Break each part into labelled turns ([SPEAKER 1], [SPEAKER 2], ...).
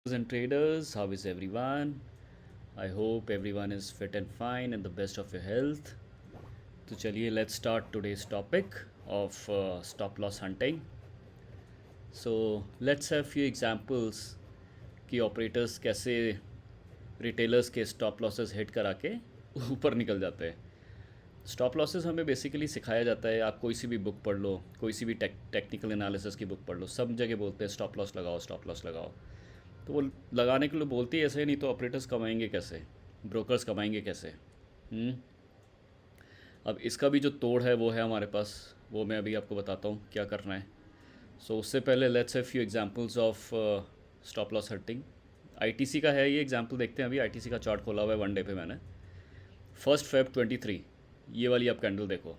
[SPEAKER 1] And traders, how is everyone? I hope everyone is fit and fine and the best of your health. तो चलिए let's start today's topic of stop loss hunting. So let's have few examples कि operators कैसे retailers के stop losses hit करा के ऊपर निकल जाते हैं. स्टॉप लॉसेस हमें बेसिकली सिखाया जाता है. आप कोई सी भी बुक पढ़ लो, कोई सी भी टेक्निकल एनालिसिस की बुक पढ़ लो, सब जगह बोलते हैं स्टॉप लॉस लगाओ, स्टॉप लॉस लगाओ. तो वो लगाने के लिए बोलती है ऐसे, नहीं तो ऑपरेटर्स कमाएंगे कैसे, ब्रोकर्स कमाएंगे कैसे. अब इसका भी जो तोड़ है वो है हमारे पास, वो मैं अभी आपको बताता हूँ क्या करना है. सो उससे पहले let's have few examples of stop loss hurting. ITC का है ये एग्जांपल, देखते हैं. अभी आईटीसी का चार्ट खोला हुआ है वन डे पे मैंने. 1 Feb 23, ये वाली आप कैंडल देखो.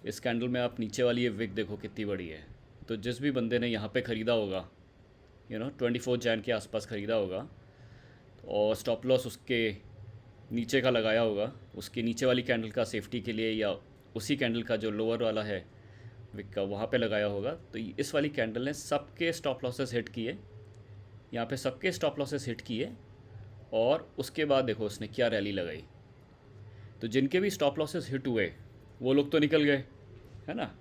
[SPEAKER 1] इस कैंडल में आप नीचे वाली ये विक देखो कितनी बड़ी है. तो जिस भी बंदे ने यहाँ पे ख़रीदा होगा, 24 जैन के आसपास ख़रीदा होगा, और स्टॉप लॉस उसके नीचे का लगाया होगा, उसके नीचे वाली कैंडल का सेफ्टी के लिए, या उसी कैंडल का जो लोअर वाला है विक का वहाँ पे लगाया होगा. तो इस वाली कैंडल ने सबके स्टॉप लॉसेस हिट किए, यहाँ पे सबके स्टॉप लॉसेस हिट किए. और उसके बाद देखो उसने क्या रैली लगाई. तो जिनके भी स्टॉप लॉसेस हिट हुए वो लोग तो निकल गए, है ना.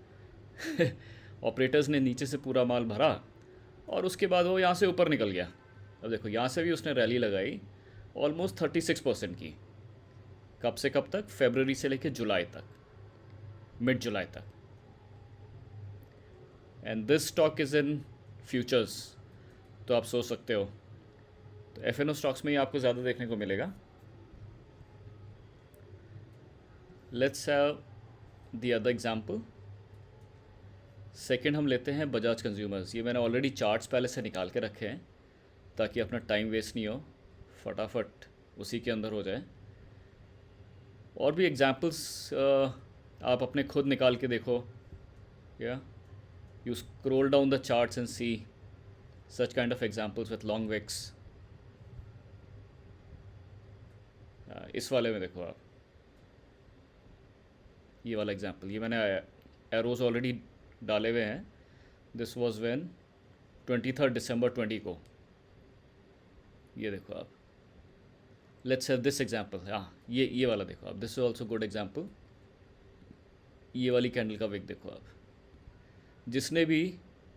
[SPEAKER 1] ऑपरेटर्स ने नीचे से पूरा माल भरा और उसके बाद वो यहाँ से ऊपर निकल गया. अब देखो यहाँ से भी उसने रैली लगाई ऑलमोस्ट 36% की. कब से कब तक? फरवरी से लेकर जुलाई तक, मिड जुलाई तक. And this stock is in futures. तो आप सोच सकते हो, तो एफ स्टॉक्स में ही आपको ज़्यादा देखने को मिलेगा. Let's have the other example. Second हम लेते हैं बजाज कंज्यूमर्स. ये मैंने ऑलरेडी चार्ट्स पहले से निकाल के रखे हैं ताकि अपना टाइम वेस्ट नहीं हो, फटाफट उसी के अंदर हो जाए. और भी एग्जाम्पल्स आप अपने खुद निकाल के देखो. या you scroll down the charts and see such kind of examples with long wicks. इस वाले में देखो आप, ये वाला एग्जाम्पल, ये मैंने एरोज ऑलरेडी डाले हुए हैं. दिस वॉज व्हेन 23 दिसंबर 20 को. ये देखो आप, लेट्स हैव दिस एग्जाम्पल. हाँ, ये वाला देखो आप, this is also good example. ये वाली कैंडल का विक देखो आप. जिसने भी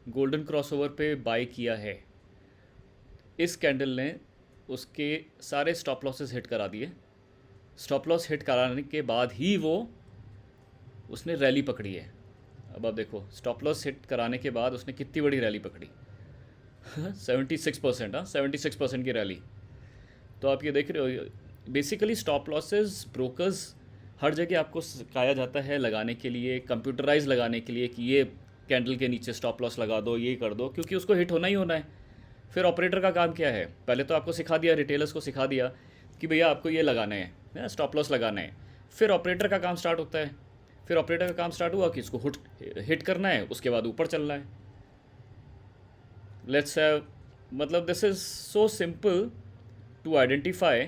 [SPEAKER 1] गोल्डन क्रॉसओवर पे बाय किया है, इस कैंडल ने उसके सारे स्टॉप लॉसेस हिट करा दिए. स्टॉप लॉस हिट कराने के बाद ही वो उसने रैली पकड़ी है. अब आप देखो, स्टॉप लॉस हिट कराने के बाद उसने कितनी बड़ी रैली पकड़ी. 76%. हाँ, 76% की रैली. तो आप ये देख रहे हो, बेसिकली स्टॉप लॉसेस ब्रोकर्स हर जगह आपको सिखाया जाता है लगाने के लिए, कंप्यूटराइज लगाने के लिए, कि ये कैंडल के नीचे स्टॉप लॉस लगा दो, ये कर दो, क्योंकि उसको हिट होना ही होना है. फिर ऑपरेटर का काम क्या है? पहले तो आपको सिखा दिया, रिटेलर्स को सिखा दिया कि भैया आपको ये लगाना है, स्टॉप लॉस लगाना है. फिर ऑपरेटर का काम स्टार्ट होता है. फिर ऑपरेटर का काम स्टार्ट हुआ कि इसको हिट करना है, उसके बाद ऊपर चलना है. लेट्स हैव, मतलब this is so simple to identify.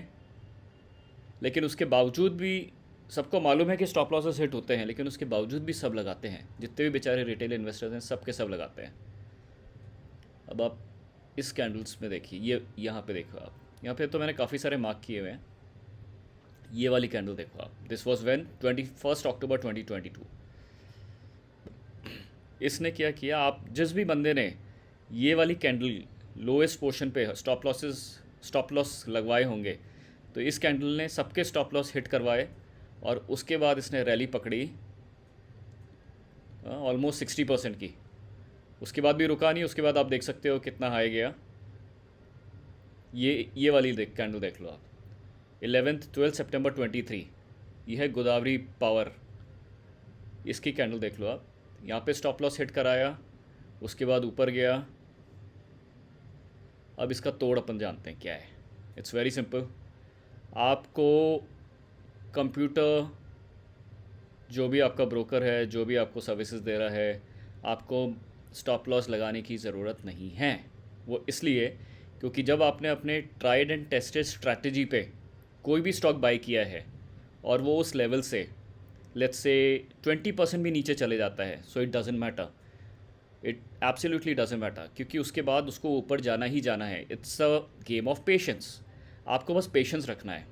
[SPEAKER 1] लेकिन उसके बावजूद भी सबको मालूम है कि स्टॉप लॉसेस हिट होते हैं, लेकिन उसके बावजूद भी सब लगाते हैं. जितने भी बेचारे रिटेल इन्वेस्टर्स हैं, सब के सब लगाते हैं. अब आप इस कैंडल्स में देखिए, ये यहाँ पे देखो आप, यहाँ पे तो मैंने काफ़ी सारे मार्क किए हुए हैं. ये वाली कैंडल देखो आप, दिस वॉज व्हेन 21 अक्टूबर 2022. इसने क्या किया, आप जिस भी बंदे ने ये वाली कैंडल लोएस्ट पोर्शन पे स्टॉप लॉस लगवाए होंगे, तो इस कैंडल ने सबके स्टॉप लॉस हिट करवाए. और उसके बाद इसने रैली पकड़ी ऑलमोस्ट 60% की. उसके बाद भी रुका नहीं. उसके बाद आप देख सकते हो कितना हाई गया. ये वाली कैंडल देख लो आप, 12 सितंबर 23. ये है गोदावरी पावर. इसकी कैंडल देख लो आप. यहाँ पे स्टॉप लॉस हिट कराया, उसके बाद ऊपर गया. अब इसका तोड़ अपन जानते हैं क्या है. It's very simple. आपको कंप्यूटर, जो भी आपका ब्रोकर है, जो भी आपको सर्विसेज दे रहा है, आपको स्टॉप लॉस लगाने की ज़रूरत नहीं है. वो इसलिए क्योंकि जब आपने अपने ट्राइड एंड टेस्टेड स्ट्रैटेजी पे कोई भी स्टॉक बाय किया है और वो उस लेवल से लेट्स से 20% भी नीचे चले जाता है, so it doesn't matter. It absolutely doesn't matter, क्योंकि उसके बाद उसको ऊपर जाना ही जाना है। It's a game of patience. आपको बस पेशेंस रखना है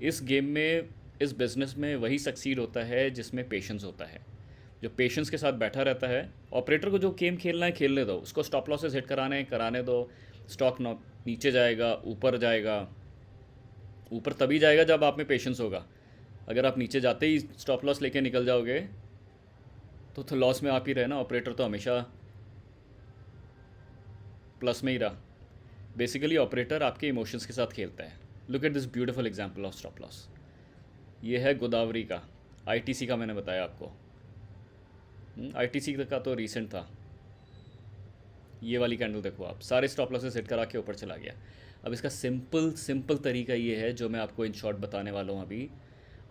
[SPEAKER 1] इस गेम में। इस बिज़नेस में वही सक्सीड होता है जिसमें पेशेंस होता है, जो पेशेंस के साथ बैठा रहता है। ऑपरेटर को जो गेम खेलना है खेलने दो, उसको स्टॉप लॉसेस हिट कराने दो। स्टॉक नीचे जाएगा, ऊपर जाएगा। ऊपर तभी जाएगा जब आप में पेशेंस होगा। अगर आप नीचे जाते ही स्टॉप लॉस लेके निकल जाओगे तो लॉस में आप ही रहे ना। ऑपरेटर तो हमेशा प्लस में ही रहा। बेसिकली ऑपरेटर आपके इमोशंस के साथ खेलता है। Look at this beautiful example of stop loss. ये है गोदावरी का। आईटीसी का मैंने बताया आपको। आईटीसी का तो रिसेंट था। ये वाली कैंडल देखो आप, सारे स्टॉप लॉसेस हिट करा के ऊपर चला गया। अब इसका सिंपल सिंपल तरीका ये है जो मैं आपको इन शॉर्ट बताने वाला हूँ अभी।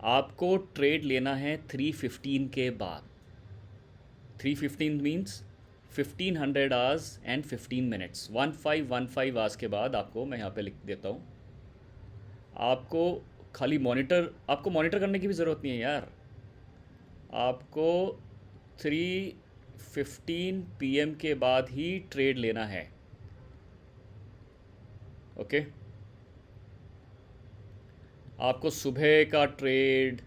[SPEAKER 1] आपको ट्रेड लेना है 315 के बाद। 315 means 1500 hours and 15 minutes. 1515 hours के बाद आपको, मैं यहाँ पे लिख देता हूँ, आपको खाली आपको मॉनिटर करने की भी ज़रूरत नहीं है यार। आपको 3:15 PM के बाद ही ट्रेड लेना है। ओके, आपको सुबह का ट्रेड,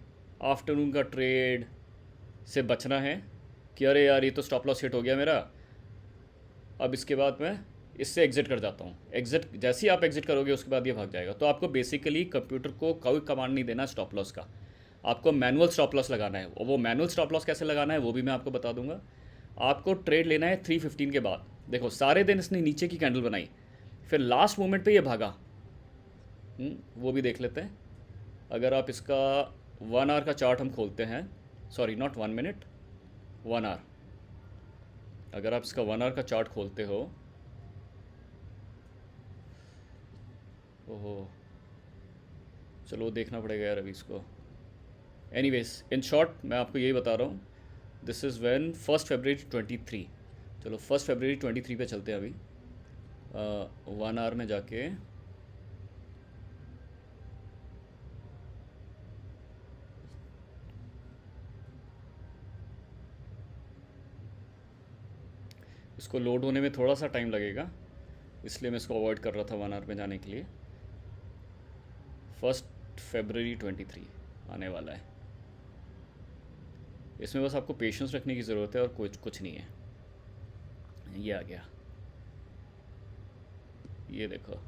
[SPEAKER 1] आफ्टरनून का ट्रेड से बचना है कि अरे यार ये तो स्टॉप लॉस हिट हो गया मेरा, अब इसके बाद मैं इससे एग्ज़िट कर जाता हूँ। एग्ज़िट जैसे ही आप एग्ज़िट करोगे उसके बाद ये भाग जाएगा। तो आपको बेसिकली कंप्यूटर को कोई कमांड नहीं देना स्टॉप लॉस का। आपको मैनुअल स्टॉप लॉस लगाना है। और वो मैनुअल स्टॉप लॉस कैसे लगाना है वो भी मैं आपको बता दूंगा। आपको ट्रेड लेना है 3:15 के बाद। देखो सारे दिन इसने नीचे की कैंडल बनाई, फिर लास्ट मोमेंट पे ये भागा। वो भी देख लेते हैं। अगर आप इसका 1 आवर का चार्ट हम खोलते हैं, सॉरी नॉट 1 मिनट, 1 आवर। अगर आप इसका 1 आवर का चार्ट खोलते हो, ओहो चलो देखना पड़ेगा यार अभी इसको। एनीवेज इन शॉर्ट मैं आपको यही बता रहा हूँ। दिस इज़ व्हेन 1 फरवरी 23। चलो 1 फरवरी 23 पे चलते हैं अभी। 1 आवर में जाके इसको लोड होने में थोड़ा सा टाइम लगेगा, इसलिए मैं इसको अवॉइड कर रहा था 1 आवर में जाने के लिए। 1 फरवरी 23 आने वाला है। इसमें बस आपको पेशेंस रखने की ज़रूरत है और कुछ नहीं है। ये आ गया, ये देखो,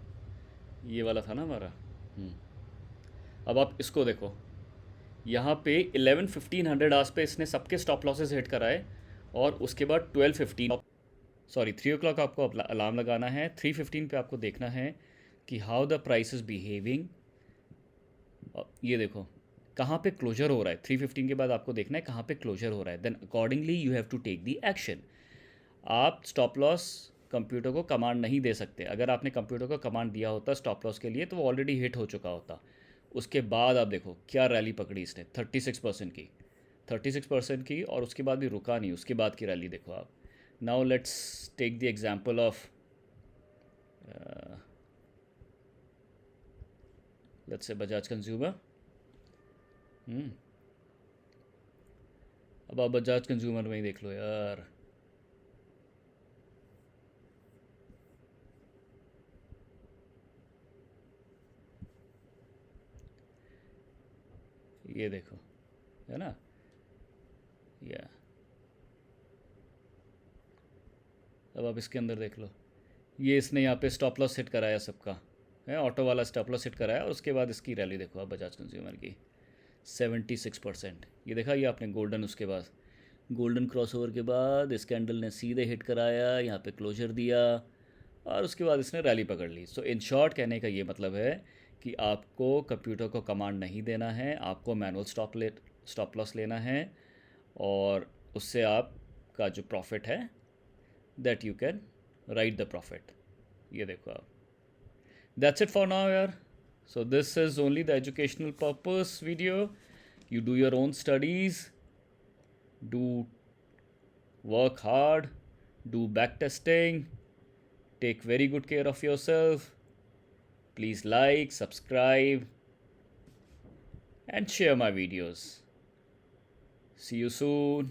[SPEAKER 1] ये वाला था ना हमारा। अब आप इसको देखो, यहाँ पे 1500 आवर्स पे इसने सबके स्टॉप लॉसेस हिट कराए। और उसके बाद 12:15, सॉरी 3 o'clock आपको अलार्म लगाना है। 3:15 पे आपको देखना है कि how the price is behaving. ये देखो कहाँ पे क्लोजर हो रहा है। 3:15 के बाद आपको देखना है कहाँ पे क्लोजर हो रहा है। Then accordingly you have to take the action. आप स्टॉप लॉस कंप्यूटर को कमांड नहीं दे सकते। अगर आपने कंप्यूटर को कमांड दिया होता स्टॉप लॉस के लिए तो वो ऑलरेडी हिट हो चुका होता। उसके बाद आप देखो क्या रैली पकड़ी इसने, 36% की, 36% की। और उसके बाद भी रुका नहीं, उसके बाद की रैली देखो आप। Now let's take the example of, let's say Bajaj consumer. अब आप बजाज कंज्यूमर में ही देख लो यार। ये देखो, है ना, या अब आप इसके अंदर देख लो। ये इसने यहाँ पे स्टॉप लॉस सेट कराया सबका, है ऑटो वाला स्टॉप लॉस सेट कराया। और उसके बाद इसकी रैली देखो आप बजाज कंज्यूमर की 76%। ये देखा ये आपने गोल्डन, उसके बाद गोल्डन क्रॉसओवर के बाद इस कैंडल ने सीधे हिट कराया, यहाँ पे क्लोजर दिया और उसके बाद इसने रैली पकड़ ली। सो इन शॉर्ट कहने का ये मतलब है कि आपको कंप्यूटर को कमांड नहीं देना है, आपको मैनुअल स्टॉप लॉस लेना है। और उससे आपका जो प्रॉफिट है that you can write the profit. ये देखो आप, दैट्स इट फॉर नाउ यार। So this is only the educational purpose video. You do your own studies, do work hard, do back testing, take very good care of yourself. Please like, subscribe, and share my videos. See you soon.